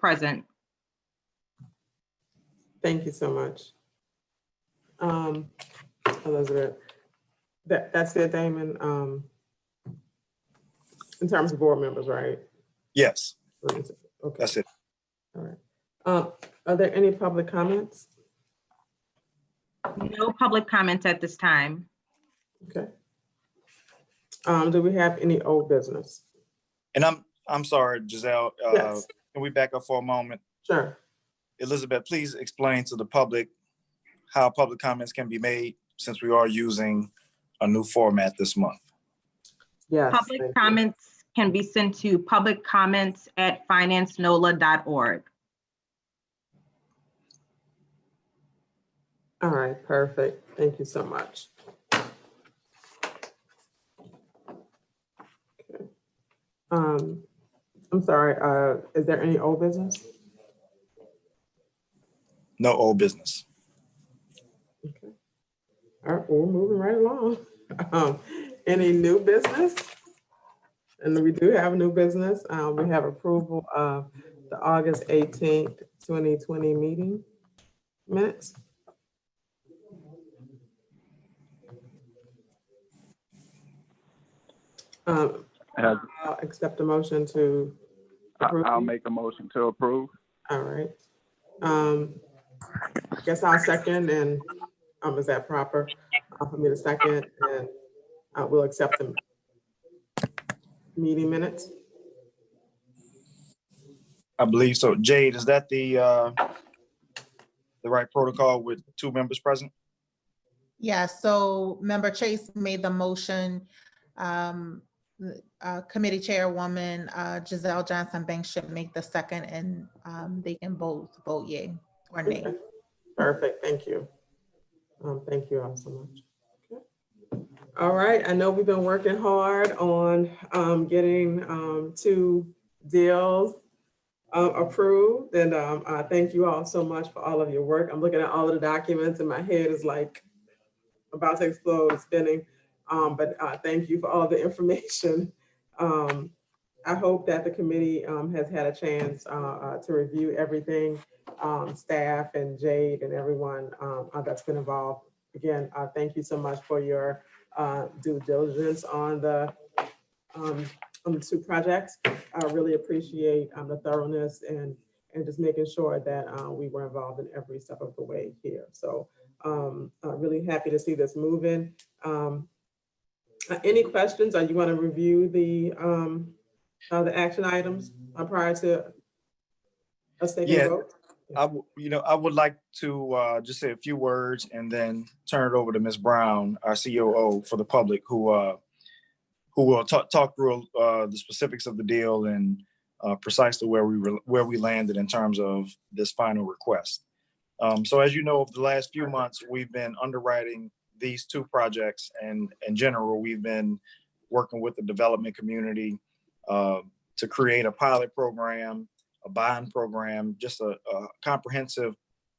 present. Thank you so much. Elizabeth, that's it, Damon, in terms of board members, right? Yes, Okay, that's it. all right. Are there any public comments? No public comments at this time. Okay. Do we have any old business? And I'm sorry, Giselle, Yes. can we back up for a moment? Sure. Elizabeth, please explain to the public how public comments can be made since we are using a new format this month. Yes. Public comments can be sent to publiccomments@financenola.org. All right, perfect. Thank you so much. Okay. I'm sorry, is there any old business? No old business. Okay. All right, well, we're moving right along. Any new business? And we do have new business. We have approval of the August 18th, 2020 meeting minutes. I'll accept a motion to approve. I'll make a motion to approve. All right. I guess I'll second, and is that proper for me to second? And we'll accept the meeting minutes. I believe so. Jade, is that the right protocol with 2 members present? Yeah, so Member Chase made the motion. Committee Chairwoman Giselle Johnson Banks should make the second, and they can both vote yay or nay. Okay. Perfect, thank you. Thank you all so much. Okay. All right, I know we've been working hard on getting 2 deals approved, and thank you all so much for all of your work. I'm looking at all of the documents and my head is like about to explode, spinning. But thank you for all the information. I hope that the committee has had a chance to review everything, staff and Jade and everyone that's been involved. Again, thank you so much for your due diligence on the 2 projects. I really appreciate the thoroughness and just making sure that we were involved in every step of the way here. So really happy to see this moving. Any questions, or you want to review the action items prior to us taking a vote? I would like to just say a few words and then turn it over to Ms. Brown, our COO, for the public, who will talk through the specifics of the deal and precisely where we landed in terms of this final request. So as you know, over the last few months, we've been underwriting these 2 projects, and in general, we've been working with the development community to create a pilot program, a bond program, just a comprehensive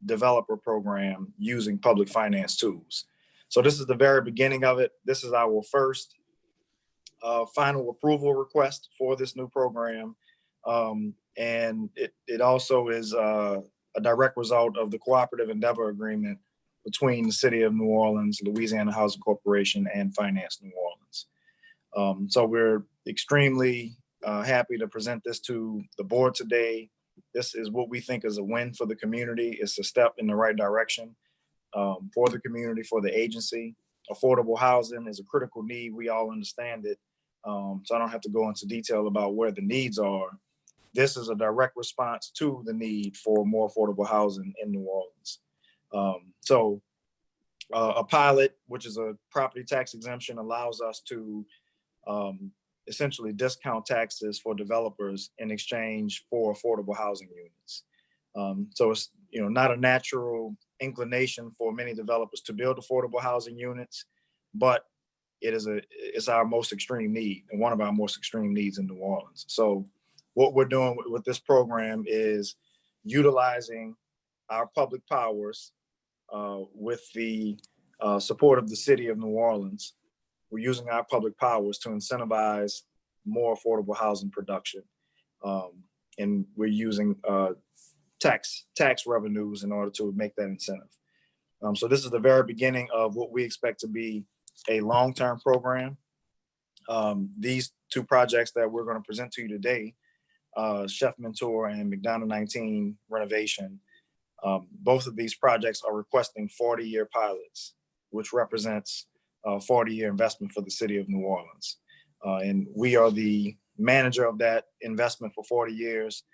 developer program using public finance tools. So this is the very beginning of it. This is our first final approval request for this new program. And it also is a direct result of the cooperative endeavor agreement between the City of New Orleans, Louisiana Housing Corporation, and Finance New Orleans. So we're extremely happy to present this to the board today. This is what we think is a win for the community. It's a step in the right direction for the community, for the agency. Affordable housing is a critical need. We all understand it. So I don't have to go into detail about where the needs are. This is a direct response to the need for more affordable housing in New Orleans. So a pilot, which is a property tax exemption, allows us to essentially discount taxes for developers in exchange for affordable housing units. So it's not a natural inclination for many developers to build affordable housing units, but it's our most extreme need and one of our most extreme needs in New Orleans. So what we're doing with this program is utilizing our public powers with the support of the City of New Orleans. We're using our public powers to incentivize more affordable housing production. and we're using tax revenues in order to make that incentive. So this is the very beginning of what we expect to be a long-term program. These two projects that we're going to present to you today, Chef Mentor and McDonald 19 renovation, both of these projects are requesting 40-year pilots, which represents a 40-year investment for the city of New Orleans. And we are the manager of that investment for 40 years.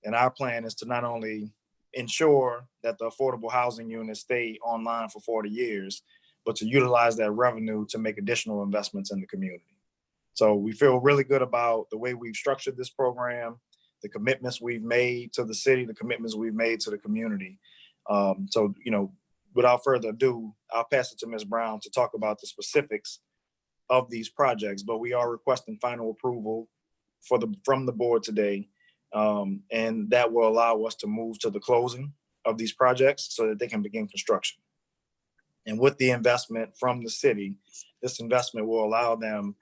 And our plan is to not only ensure that the affordable housing units stay online for 40 years, but to utilize that revenue to make additional investments in the community. So we feel really good about the way we've structured this program, the commitments we've made to the city, the commitments we've made to the community. So, without further ado, I'll pass it to Ms. Brown to talk about the specifics of these projects, but we are requesting final approval from the board today. And that will allow us to move to the closing of these projects so that they can begin construction. And with the investment from the city, this investment will allow them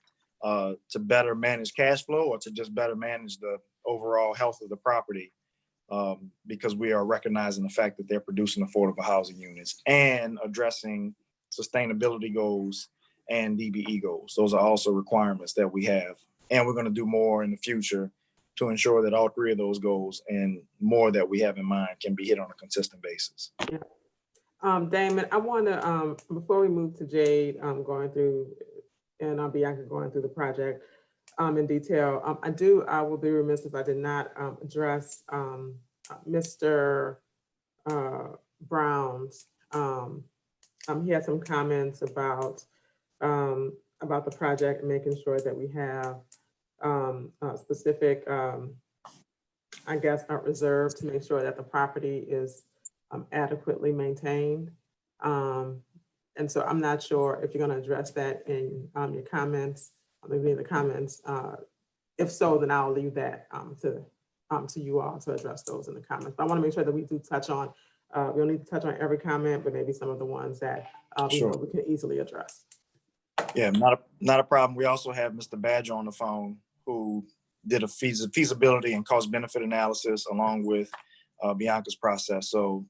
to better manage cash flow or to just better manage the overall health of the property, because we are recognizing the fact that they're producing affordable housing units and addressing sustainability goals and DBE goals. Those are also requirements that we have. And we're going to do more in the future to ensure that all three of those goals and more that we have in mind can be hit on a consistent basis. Yeah. Damon, I want to, before we move to Jade, going through, and Bianca going through the project in detail, I will be remiss if I did not address Mr. Brown's. He had some comments about the project and making sure that we have specific, I guess, reserve to make sure that the property is adequately maintained. And so I'm not sure if you're going to address that in your comments, maybe in the comments. If so, then I'll leave that to you all to address those in the comments. But I want to make sure that we do touch on, we don't need to touch on every comment, but maybe some of the ones that Sure. we can easily address. Yeah, not a problem. We also have Mr. Badger on the phone, who did a feasibility and cost benefit analysis along with Bianca's process. So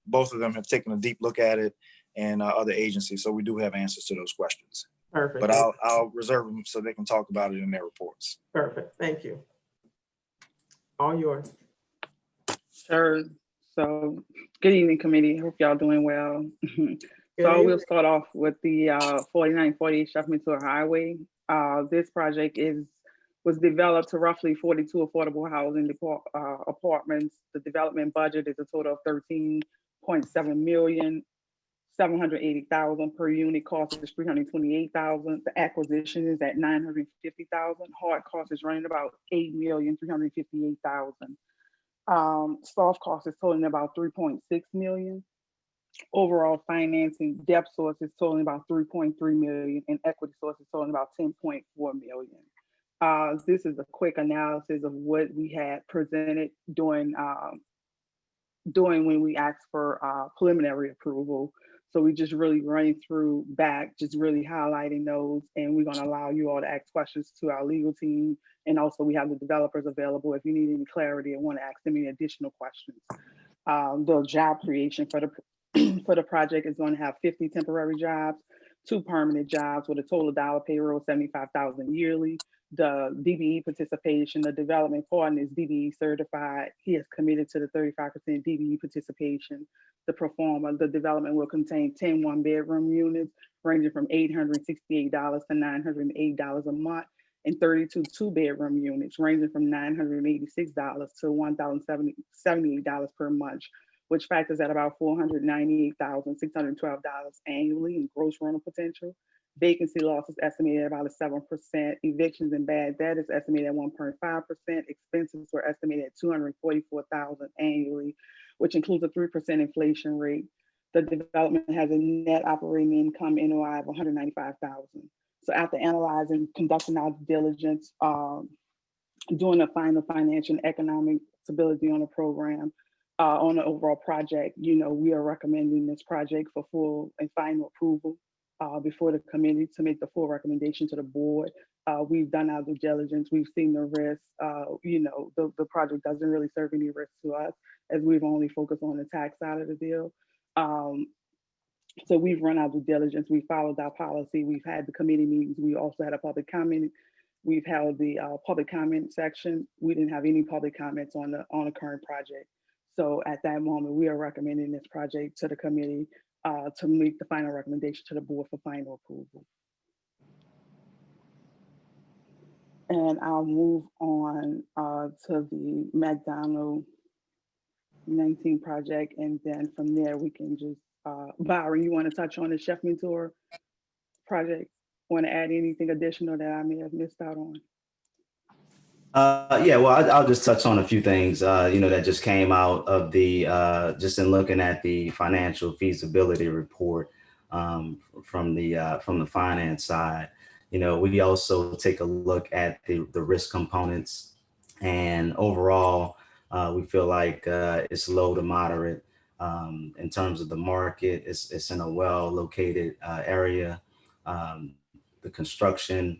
both of them have taken a deep look at it, and other agencies. So we do have answers to those questions. Perfect. But I'll reserve them so they can talk about it in their reports. Perfect. Thank you. All yours. Sure. So good evening, committee. Hope y'all doing well. So evening. we'll start off with the 4948 Chef Mentor Highway. This project was developed to roughly 42 affordable housing apartments. The development budget is a total of $13.7 million. 780,000 per unit. Cost is 328,000. The acquisition is at 950,000. Hard cost is running about 8,358,000. Soft cost is totaling about 3.6 million. Overall financing debt source is totaling about 3.3 million, and equity source is totaling about 10.4 million. This is a quick analysis of what we had presented during when we asked for preliminary approval. So we just really running through back, just really highlighting those, and we're going to allow you all to ask questions to our legal team. And also we have the developers available if you need any clarity and want to ask them any additional questions. The job creation for the project is going to have 50 temporary jobs, 2 permanent jobs with a total dollar payroll of $75,000 yearly. The DBE participation, the development partner is DBE certified. He is committed to the 35% DBE participation. The performer, the development will contain 10 one-bedroom units ranging from $868 to $908 a month, and 32 two-bedroom units ranging from $986 to $1,078 per month, which factors at about $498,612 annually in gross rental potential. Vacancy loss is estimated at about 7%. Evictions and bad debt is estimated at 1.5%. Expenses were estimated at $244,000 annually, which includes a 3% inflation rate. The development has a net operating income NOI of $195,000. So after analyzing, conducting our diligence, doing a final financial and economic stability on the program, on the overall project, we are recommending this project for full and final approval before the committee to make the full recommendation to the board We've done our due diligence. We've seen the risks. You know, the project doesn't really serve any risk to us as we've only focused on the tax side of the deal. So we've run our due diligence. We followed our policy. We've had the committee meetings. We also had a public comment. We've held the public comment section. We didn't have any public comments on the current project. So at that moment, we are recommending this project to the committee to make the final recommendation to the board for final approval. And I'll move on to the McDonald 19 project. And then from there, we can just, Byron, you want to touch on the Chef Mentor project? Want to add anything additional that I may have missed out on? Yeah, well, I'll just touch on a few things, you know, that just came out of the, just in looking at the financial feasibility report from the finance side. You know, we also take a look at the risk components, and overall, we feel like it's low to moderate in terms of the market. It's in a well-located area. The construction,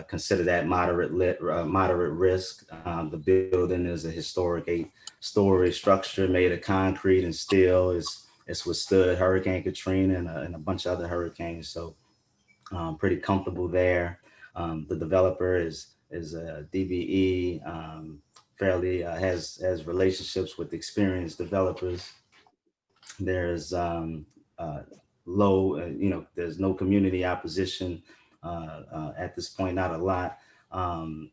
consider that moderate risk. The building is a historic 8-story structure made of concrete and steel. It's withstood Hurricane Katrina and a bunch of other hurricanes. So pretty comfortable there. The developer is a DBE, fairly has relationships with experienced developers. There's low, you know, there's no community opposition at this point, not a lot, and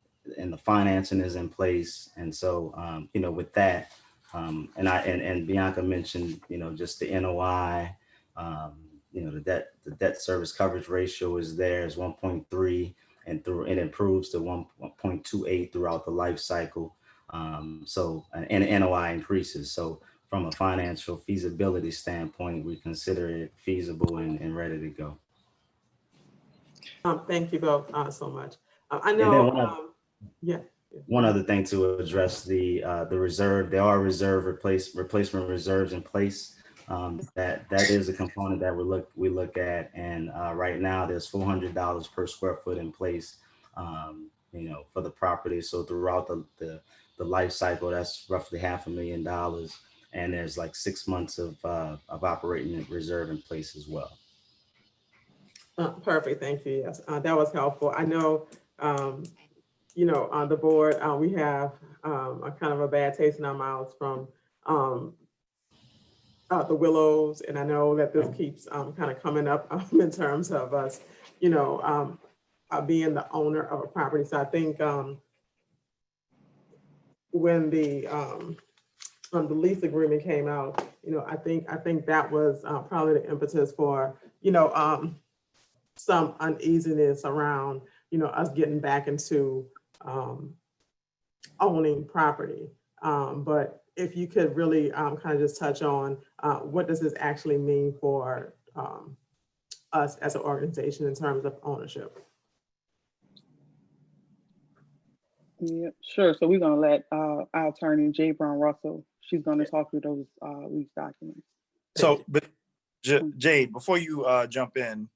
the financing is in place. And so, you know, with that, and Bianca mentioned, you know, just the NOI, you know, the debt service coverage ratio is there, is 1.3, and it improves to 1.28 throughout the life cycle. So, and NOI increases. So from a financial feasibility standpoint, we consider it feasible and ready to go. Thank you both so much. I And then know, yeah. One other thing to address the reserve, there are replacement reserves in place. That is a component that we look at, and right now there's $400 per square foot in place, you know, for the property. So throughout the life cycle, that's roughly $500,000, and there's like 6 months of operating reserve in place as well. Perfect, thank you. Yes, that was helpful. I know, you know, on the board, we have a kind of a bad taste in our mouths from the Willows, and I know that this keeps kind of coming up in terms of us, you know, being the owner of a property. So I think when the lease agreement came out, you know, I think that was probably the impetus for, you know, some uneasiness around, you know, us getting back into owning property. But if you could really kind of just touch on what does this actually mean for us as an organization in terms of ownership? Yeah, sure. So we're going to let our attorney, Jay Brown Russell, she's going to talk through those lease documents. So, but Jade, before you jump in,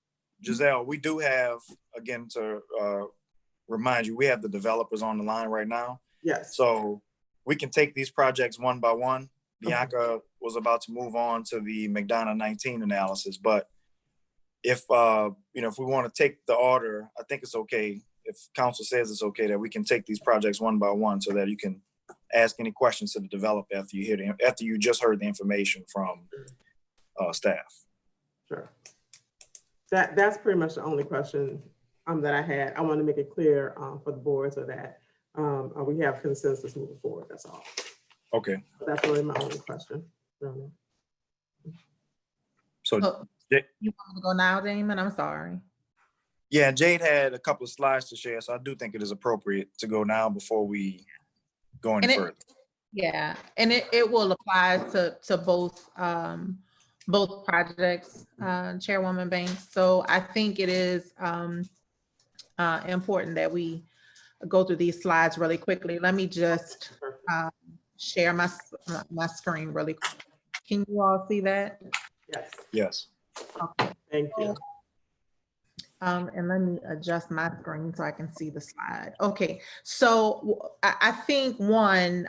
Giselle, we do have, again, to remind you, we have the developers on the line right now. Yes. So we can take these projects one by one. Bianca was about to move on to the McDonough 19 analysis, but if you know, if we want to take the order, I think it's okay. If council says it's okay, that we can take these projects one by one, so that you can ask any questions to the developer after you just heard the information from staff. Sure. That's pretty much the only question that I had. I want to make it clear for the board so that we have consensus moving forward. That's all. Okay. That's really my only question. So You want me to go now, Damon? I'm sorry. yeah, Jade had a couple of slides to share, so I do think it is appropriate to go now before we go any further. Yeah, and it will apply to both projects, Chairwoman Banks. So I think it is important that we go through these slides really quickly. Let me just share my screen really quick. Can you all see that? Yes. Yes. Okay. Thank you. And let me adjust my screen so I can see the slide. Okay, so I think one,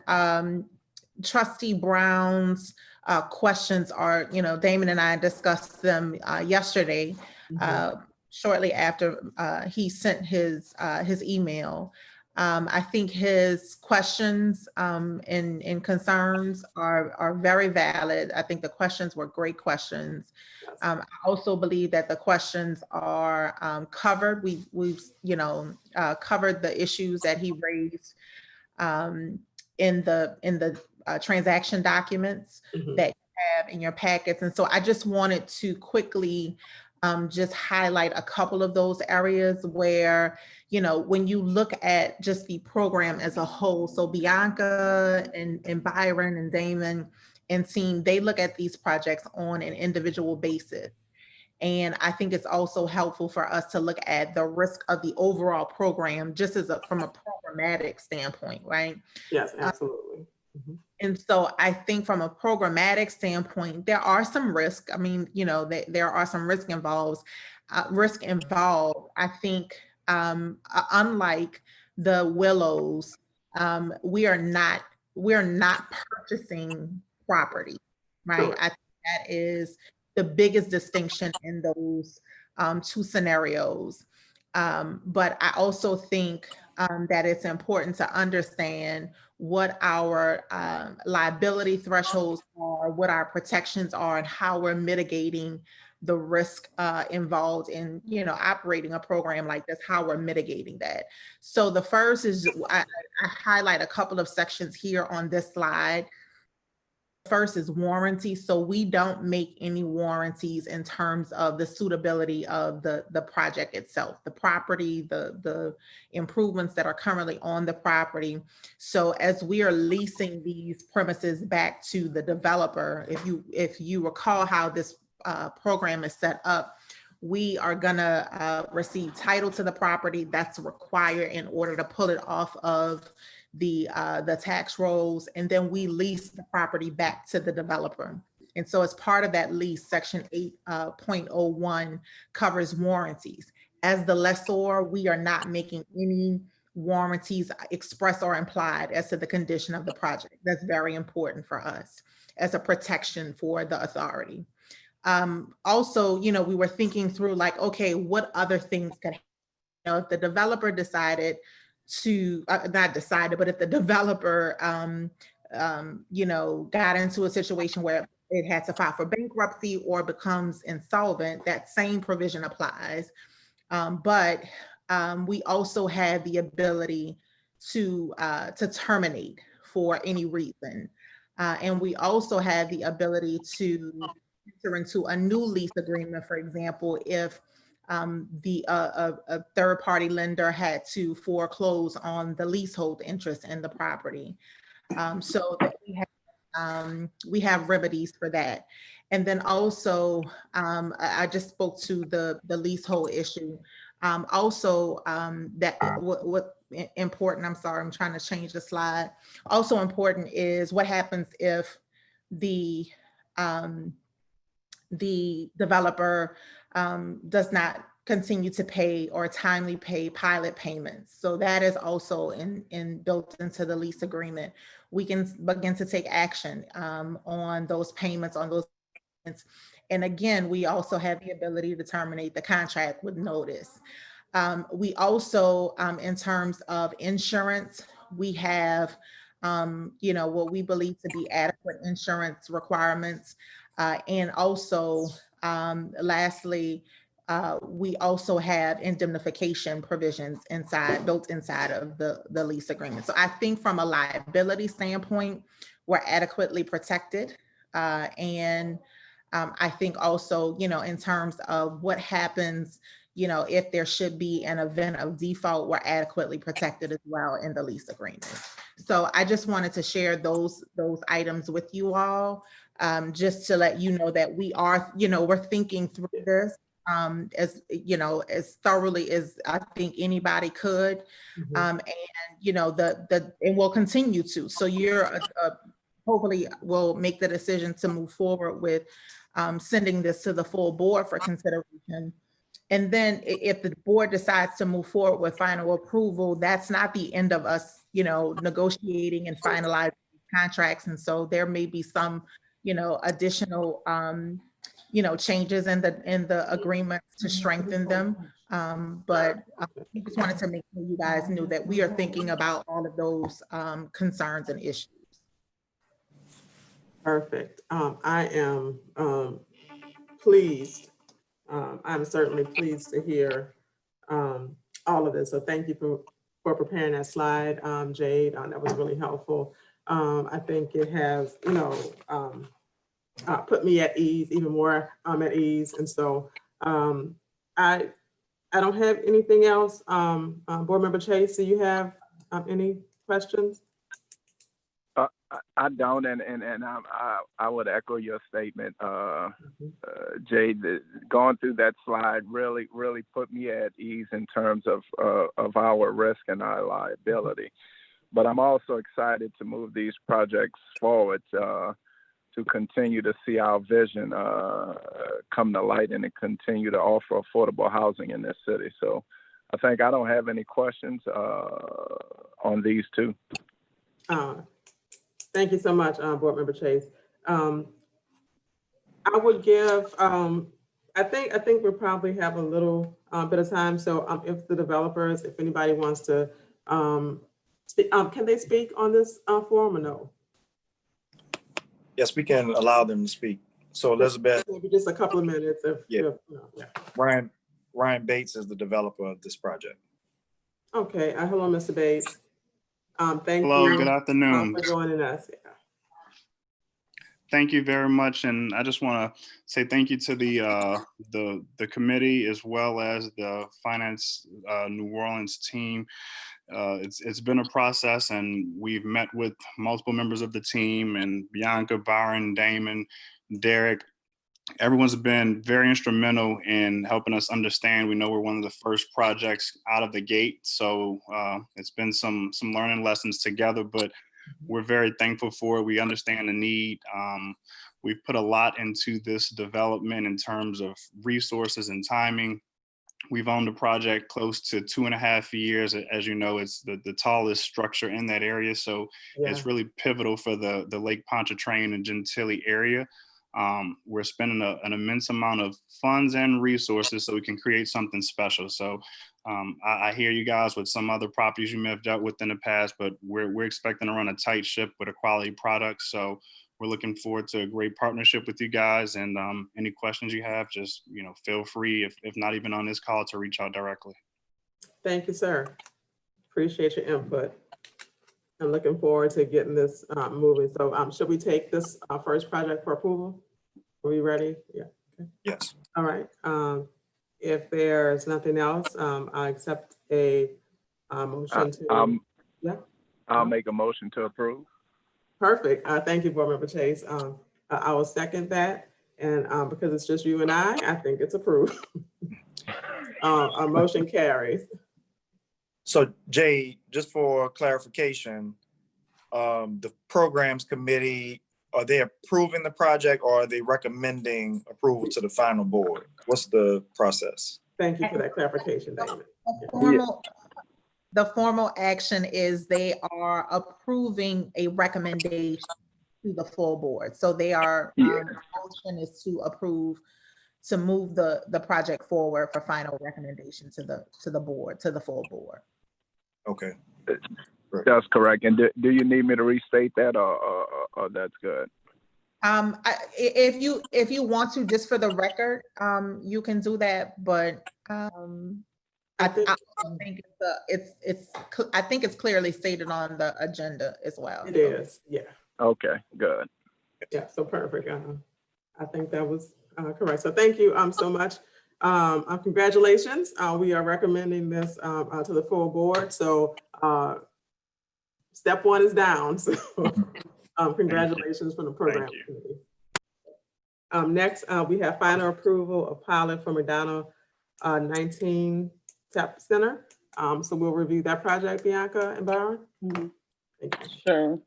Trustee Brown's questions are, Damon and I discussed them yesterday, shortly after he sent his email. I think his questions and concerns are very valid. I think the questions were great questions. I also believe that the questions are covered. We've covered the issues that he raised in the transaction documents that you have in your packets. And so I just wanted to quickly just highlight a couple of those areas where, when you look at just the program as a whole, so Bianca and Byron and Damon and team, they look at these projects on an individual basis. And I think it's also helpful for us to look at the risk of the overall program, just from a programmatic standpoint, right? Yes, absolutely. And so I think from a programmatic standpoint, there are some risks. I mean, there are some risk involved. I think, unlike the Willows, we're not purchasing property, right? Correct. I think that is the biggest distinction in those two scenarios. But I also think that it's important to understand what our liability thresholds are, what our protections are, and how we're mitigating the risk involved in, operating a program like this, how we're mitigating that. So the first is, I highlight a couple of sections here on this slide. First is warranty. So we don't make any warranties in terms of the suitability of the project itself, the property, the improvements that are currently on the property. So as we are leasing these premises back to the developer, if you recall how this program is set up, we are gonna receive title to the property. That's required in order to pull it off of the tax rolls, and then we lease the property back to the developer. And so as part of that lease, section 8.01 covers warranties. As the lessor, we are not making any warranties express or implied as to the condition of the project. That's very important for us as a protection for the authority. Also, we were thinking through like, okay, what other things could, if the developer decided to, not decided, but if the developer, got into a situation where it had to file for bankruptcy or becomes insolvent, that same provision applies. But we also have the ability to terminate for any reason. And we also have the ability to enter into a new lease agreement, for example, if a third-party lender had to foreclose on the leasehold interest in the property. So that we have remedies for that. And then also, I just spoke to the leasehold issue. Also, that what important, I'm sorry, I'm trying to change the slide. Also important is what happens if the developer does not continue to pay or timely pay pilot payments. So that is also built into the lease agreement. We can begin to take action on those payments, and again, we also have the ability to terminate the contract with notice. We also, in terms of insurance, we have, what we believe to be adequate insurance requirements. And also, lastly, we also have indemnification provisions built inside of the lease agreement. So I think from a liability standpoint, we're adequately protected. And I think also, in terms of what happens, if there should be an event of default, we're adequately protected as well in the lease agreement. So I just wanted to share those items with you all, just to let you know that we are, we're thinking through this as thoroughly as I think anybody could. And we'll continue to. So you're hopefully will make the decision to move forward with sending this to the full board for consideration And then if the board decides to move forward with final approval, that's not the end of us, negotiating and finalizing contracts. And so there may be some, additional, changes in the agreements to strengthen them. But I just wanted to make sure you guys knew that we are thinking about all of those concerns and issues. Perfect. I am pleased. I'm certainly pleased to hear all of this. So thank you for preparing that slide, Jade. That was really helpful. I think it has, put me at ease, even more at ease. And so I don't have anything else. Board Member Chase, do you have any questions? I don't, and I would echo your statement, Jade. Going through that slide really put me at ease in terms of our risk and our liability. But I'm also excited to move these projects forward to continue to see our vision come to light and to continue to offer affordable housing in this city. So I think I don't have any questions on these two. Thank you so much, Board Member Chase. I would give, I think we probably have a little bit of time. So if the developers, if anybody wants to speak, can they speak on this forum or no? Yes, we can allow them to speak. So Elizabeth. Maybe just a couple of minutes. Yeah. Ryan Bates is the developer of this project. Okay. Hello, Mr. Bates. Thank you. Hello, good afternoon. For joining us. Yeah. Thank you very much, and I just want to say thank you to the committee as well as the Finance New Orleans team. It's been a process, and we've met with multiple members of the team, and Bianca, Byron, Damon, Derek. Everyone's been very instrumental in helping us understand. We know we're one of the first projects out of the gate, so it's been some learning lessons together, but we're very thankful for it. We understand the need. We've put a lot into this development in terms of resources and timing. We've owned the project close to 2.5 years. As you know, it's the tallest structure in that area, so it's really pivotal for the Lake Pontchartrain and Gentilly area. We're spending an immense amount of funds and resources so we can create something special. So I hear you guys with some other properties you may have dealt with in the past, but we're expecting to run a tight ship with a quality product. So we're looking forward to a great partnership with you guys. And any questions you have, just feel free, if not even on this call, to reach out directly. Thank you, sir. Appreciate your input. I'm looking forward to getting this moving. So should we take this first project for approval? Are we ready? Yeah. Okay. Yes. All right. If there's nothing else, I accept a motion to. I'll make a motion to approve. Perfect. Thank you, Board Member Chase. I will second that. And because it's just you and I think it's approved. Our motion carries. So Jay, just for clarification, the programs committee, are they approving the project or are they recommending approval to the final board? What's the process? Thank you for that clarification, Damon. The formal action is they are approving a recommendation to the full board. So they are, motion is to approve, to move the project forward for final recommendation to the board, to the full board. Okay. That's correct. And do you need me to restate that or that's good? If you want to, just for the record, you can do that, but I think it's clearly stated on the agenda as well. It is, yeah. Okay, good. Yeah, so perfect. I think that was correct. So thank you so much. Congratulations. We are recommending this to the full board. So step one is down. So congratulations from the program committee. Next, we have final approval of pilot for McDonald 19 Tap Center. So we'll review that project, Bianca and Byron. Sure.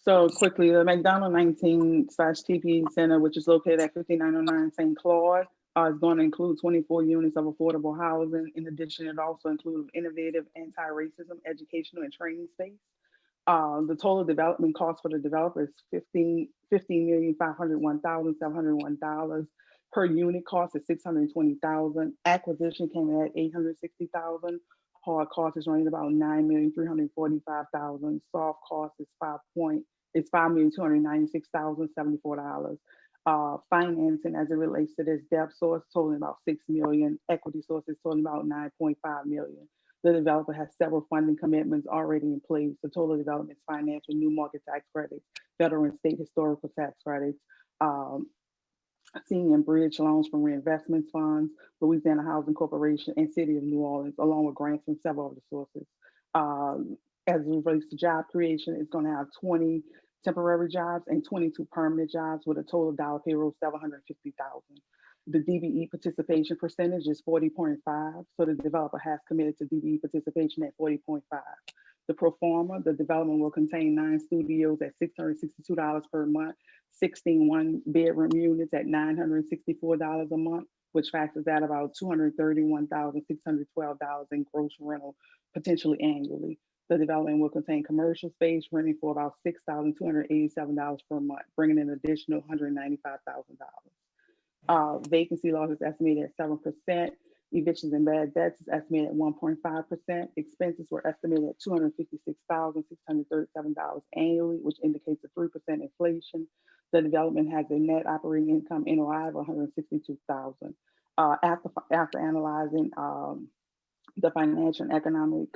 So quickly, the McDonald 19/TP Center, which is located at 5909 St. Claude, It's going to include 24 units of affordable housing. In addition, it also includes innovative anti-racism educational and training space. The total development cost for the developer is $15,501,701. Per unit cost is $620,000. Acquisition came in at $860,000. Hard cost is running about $9,345,000. Soft cost is $5,296,074. Financing as it relates to this debt source totaling about $6 million. Equity sources totaling about $9.5 million. The developer has several funding commitments already in place. The total development is financed with new market tax credits, federal and state historical tax credits, senior and bridge loans from reinvestment funds, Louisiana Housing Corporation, and City of New Orleans, along with grants from several other sources. As it relates to job creation, it's going to have 20 temporary jobs and 22 permanent jobs with a total dollar payroll of $750,000. The DBE participation percentage is 40.5, so the developer has committed to DBE participation at 40.5. The pro forma, the development will contain 9 studios at $662 per month, 16 one-bedroom units at $964 a month, which factors out about $231,612 in gross rental potentially annually. The development will contain commercial space renting for about $6,287 per month, bringing an additional $195,000. Vacancy loss is estimated at 7%. Evictions and bad debts is estimated at 1.5%. Expenses were estimated at $256,637 annually, which indicates a 3% inflation. The development has a net operating income NOI of $162,000. After analyzing the financial and economic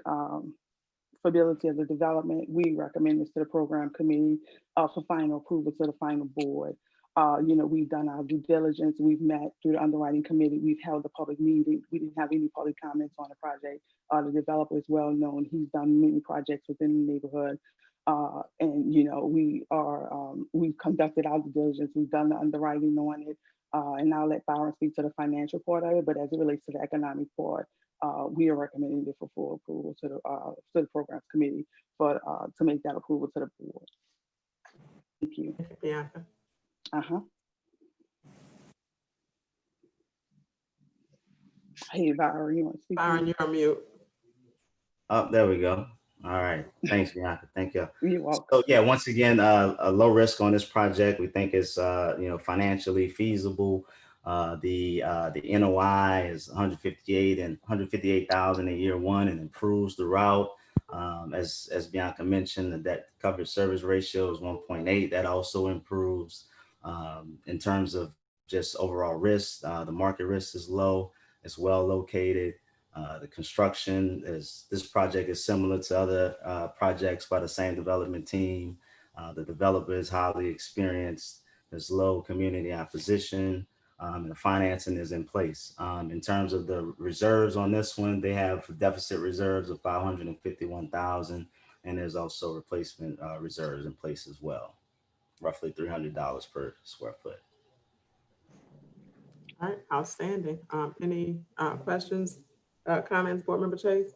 feasibility of the development, we recommend this to the program committee for final approval to the final board. We've done our due diligence. We've met through the underwriting committee. We've held a public meeting. We didn't have any public comments on the project. The developer is well known. He's done many projects within the neighborhood. We've conducted our due diligence. We've done the underwriting on it. And I'll let Byron speak to the financial part of it. But as it relates to the economic part, we are recommending it for full approval to the programs committee to make that approval to the board. Thank you. Bianca. Hey, Byron, you want to speak? Byron, you're on mute. Oh, there we go. All right. Thanks, Bianca. Thank you. You're welcome. So yeah, once again, a low risk on this project. We think it's financially feasible. The NOI is 158,000 in year one and improves throughout. As Bianca mentioned, the debt coverage service ratio is 1.8. That also improves. In terms of just overall risk, the market risk is low. It's well located. The construction this project is similar to other projects by the same development team. The developer is highly experienced. There's low community opposition, and the financing is in place. In terms of the reserves on this one, they have deficit reserves of $551,000, and there's also replacement reserves in place as well, roughly $300 per square foot. All right, outstanding. Any questions, comments, Board Member Chase?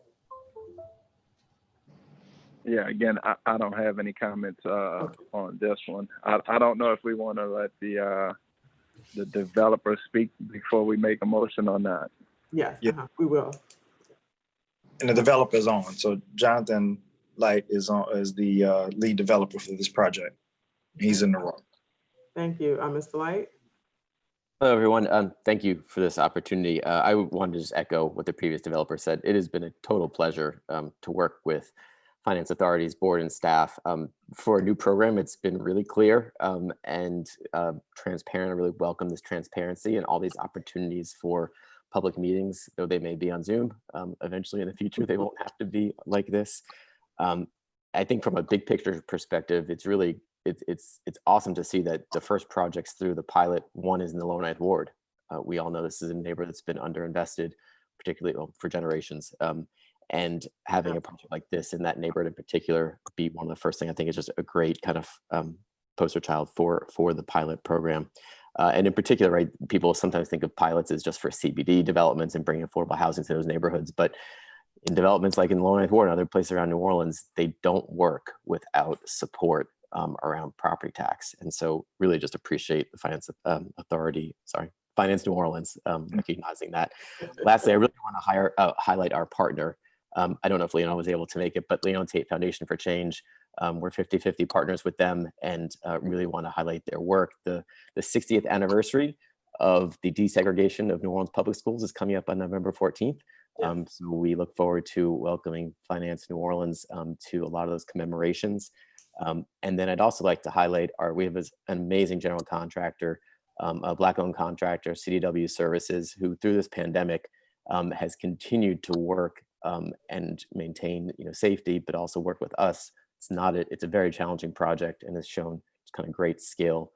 Yeah, again, I don't have any comments on this one. I don't know if we want to let the developer speak before we make a motion or not. Yes, Yeah. we will. And the developer's on. So Jonathan Light is the lead developer for this project. He's in the room. Thank you. Mr. Light? Hello, everyone. Thank you for this opportunity. I wanted to just echo what the previous developer said. It has been a total pleasure to work with Finance Authority's board and staff. For a new program, it's been really clear and transparent. I really welcome this transparency and all these opportunities for public meetings, though they may be on Zoom. Eventually in the future, they won't have to be like this. I think from a big picture perspective, it's really it's awesome to see that the first projects through the pilot one is in the Lower Ninth Ward. We all know this is a neighborhood that's been underinvested, particularly for generations. And having a project like this in that neighborhood in particular be one of the first things I think is just a great kind of poster child for the pilot program. And in particular, right, people sometimes think of pilots as just for CBD developments and bringing affordable housing to those neighborhoods. But in developments like in the Lower Ninth Ward and other places around New Orleans, they don't work without support around property tax. And so really just appreciate the Finance Finance New Orleans, recognizing that. Lastly, I really want to highlight our partner. I don't know if Leon was able to make it, but Leon Tate Foundation for Change, we're 50-50 partners with them, and really want to highlight their work. The 60th anniversary of the desegregation of New Orleans public schools is coming up on November 14th. So we look forward to welcoming Finance New Orleans to a lot of those commemorations. And then I'd also like to highlight we have an amazing general contractor, a Black-owned contractor, CDW Services, who through this pandemic has continued to work and maintain safety, but also work with us. It's a very challenging project, and has shown kind of great skill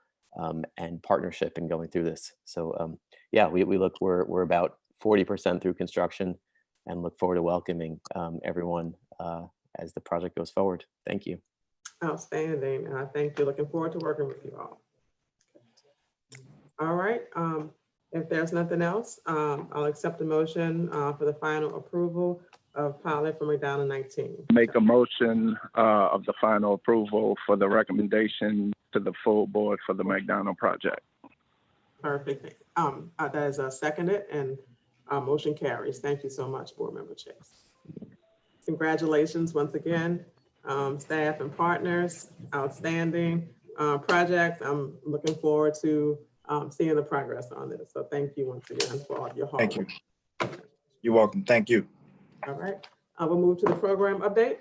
and partnership in going through this. So yeah, we're about 40% through construction, and look forward to welcoming everyone as the project goes forward. Thank you. Outstanding. Thank you. Looking forward to working with you all. All right. If there's nothing else, I'll accept the motion for the final approval of pilot for McDonald 19. Make a motion of the final approval for the recommendation to the full board for the McDonald project. Perfect. That is seconded, and motion carries. Thank you so much, Board Member Chase. Congratulations once again, staff and partners. Outstanding project. I'm looking forward to seeing the progress on this. So thank you once again for all of your hard work. Thank you. You're welcome. Thank you. All right. We'll move to the program update.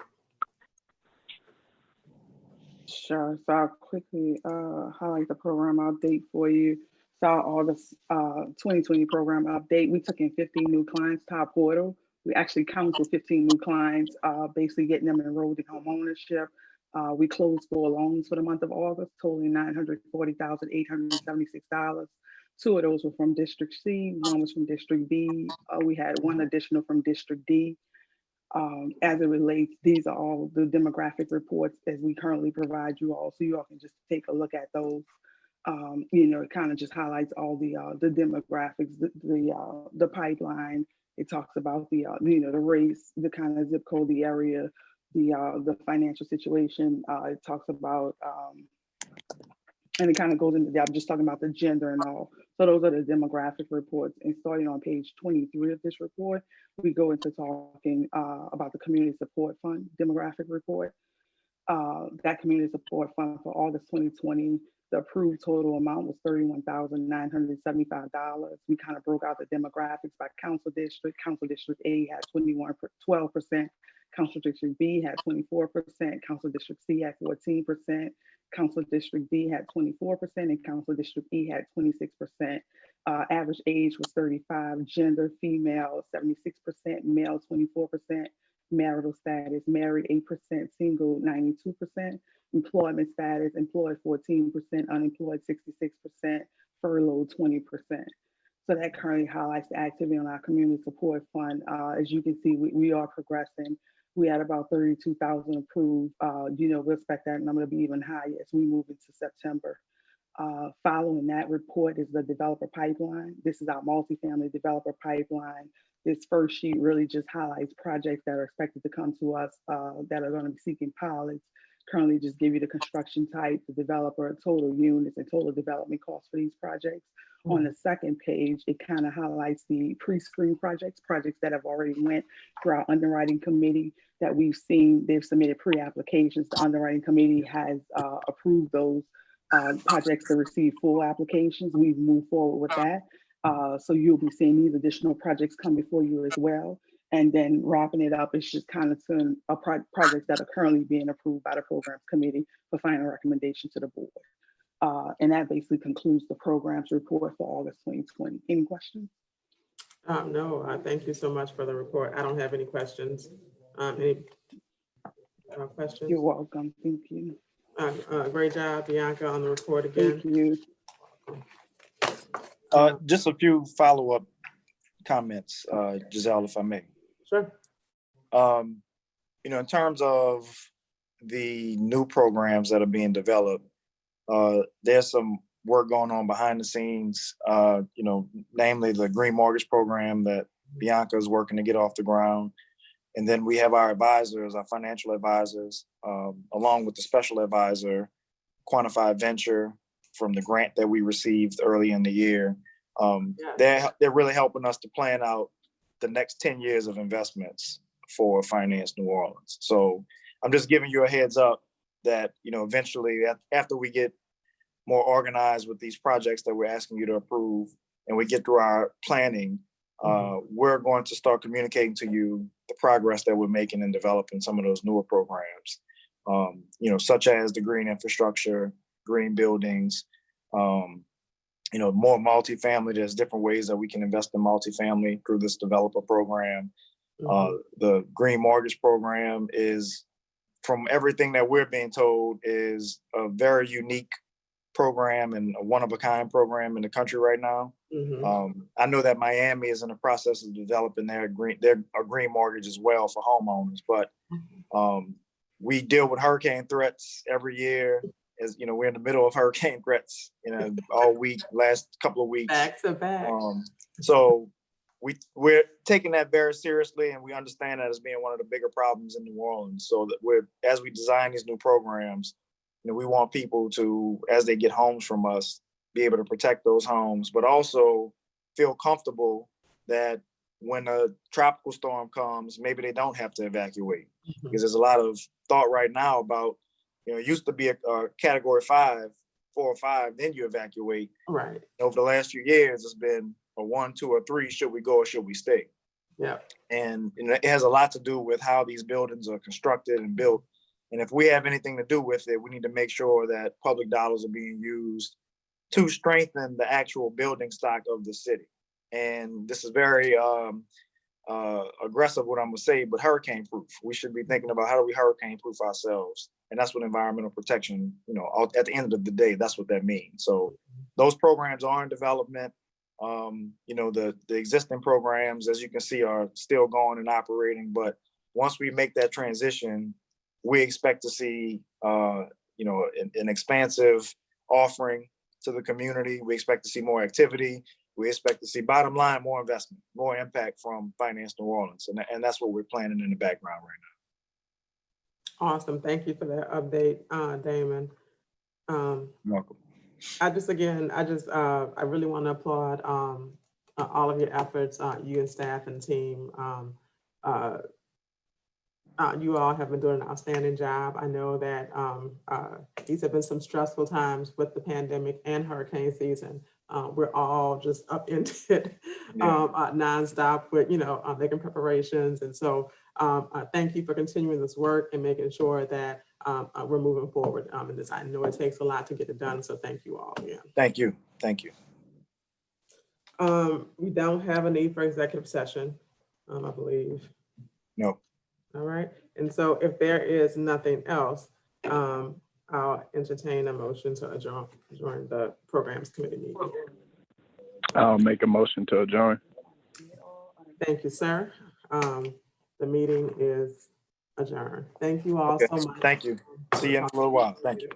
Sure. So I'll quickly highlight the program update for you. So August 2020 program update, we took in 15 new clients to our portal. We actually counted 15 new clients, basically getting them enrolled in home ownership. We closed 4 loans for the month of August, totaling $940,876. 2 of those were from District C, 1 was from District B. We had 1 additional from District D. As it relates, these are all the demographic reports as we currently provide you all, so you all can just take a look at those. It kind of just highlights all the demographics, the pipeline. It talks about the the race, the kind of zip code, the area, the financial situation. It talks about and it kind of goes into depth, just talking about the gender and all. So those are the demographic reports. And starting on page 23 of this report, we go into talking about the Community Support Fund demographic report. That Community Support Fund for August 2020, the approved total amount was $31,975. We kind of broke out the demographics by council district. Council District A had 12%, Council District B had 24%, Council District C had 14%, Council District D had 24%, and Council District E had 26%. Average age was 35, gender female 76%, male 24%, marital status married 8%, single 92%, employment status employed 14%, unemployed 66%, furloughed 20%. So that currently highlights the activity on our Community Support Fund. As you can see, we are progressing. We had about 32,000 approved. We expect that number to be even higher as we move into September. Following that report is the developer pipeline. This is our multifamily developer pipeline. This first sheet really just highlights projects that are expected to come to us that are going to be seeking pilots. Currently just give you the construction type, the developer, total units, and total development costs for these projects. On the second page, it kind of highlights the pre-screen projects that have already went through our underwriting committee that we've seen. They've submitted pre-applications. The underwriting committee has approved those projects to receive full applications. We've moved forward with that. So you'll be seeing these additional projects come before you as well. And then wrapping it up, it's just kind of some projects that are currently being approved by the programs committee for final recommendation to the board. And that basically concludes the programs report for August 2020. Any questions? No, thank you so much for the report. I don't have any questions. Any questions? You're welcome. Thank you. Great job, Bianca, on the report again. Thank you. Just a few follow-up comments, Giselle, if I may. Sure. In terms of the new programs that are being developed, there's some work going on behind the scenes, namely the Green Mortgage Program that Bianca is working to get off the ground. And then we have our advisors, our financial advisors, along with the special advisor, Quantified Venture, from the grant that we received early in the year. They're really helping us to plan out the next 10 years of investments for Finance New Orleans. So I'm just giving you a heads up that, eventually after we get more organized with these projects that we're asking you to approve and we get through our planning, we're going to start communicating to you the progress that we're making in developing some of those newer programs, such as the green infrastructure, green buildings, more multifamily. There's different ways that we can invest in multifamily through this developer program. The green mortgage program is, from everything that we're being told, is a very unique program and a one-of-a-kind program in the country right now. I know that Miami is in the process of developing their green mortgage as well for homeowners, but we deal with hurricane threats every year. As we're in the middle of hurricane threats, all week, last couple of weeks. Back to back. So we're taking that very seriously, and we understand that as being one of the bigger problems in New Orleans. So that as we design these new programs, we want people to, as they get homes from us, be able to protect those homes, but also feel comfortable that when a tropical storm comes, maybe they don't have to evacuate. Because there's a lot of thought right now about, it used to be a category 5, 4 or 5, then you evacuate. Right. Over the last few years, it's been a 1, 2, or 3. Should we go or should we stay? Yeah. And it has a lot to do with how these buildings are constructed and built. And if we have anything to do with it, we need to make sure that public dollars are being used to strengthen the actual building stock of the city. And this is very aggressive, what I'm gonna say, but hurricane proof. We should be thinking about how do we hurricane proof ourselves. And that's what environmental protection, at the end of the day, that's what that means. So those programs are in development. The existing programs, as you can see, are still going and operating. But once we make that transition, we expect to see, an expansive offering to the community. We expect to see more activity. We expect to see, bottom line, more investment, more impact from Finance New Orleans. And that's what we're planning in the background right now. Awesome. Thank you for that update, Damon. You're welcome. I really want to applaud all of your efforts, you and staff and team. You all have been doing an outstanding job. I know that these have been some stressful times with the pandemic and hurricane season. We're all just up into it nonstop with, making preparations. And so thank you for continuing this work and making sure that we're moving forward in this. I know it takes a lot to get it done. So thank you all again. Thank you. Thank you. We don't have a need for executive session, I believe. No. All right. And so if there is nothing else, I'll entertain a motion to adjourn the programs committee meeting. I'll make a motion to adjourn. Thank you, sir. The meeting is adjourned. Thank you all so much. Thank you. See you in a little while. Thank you.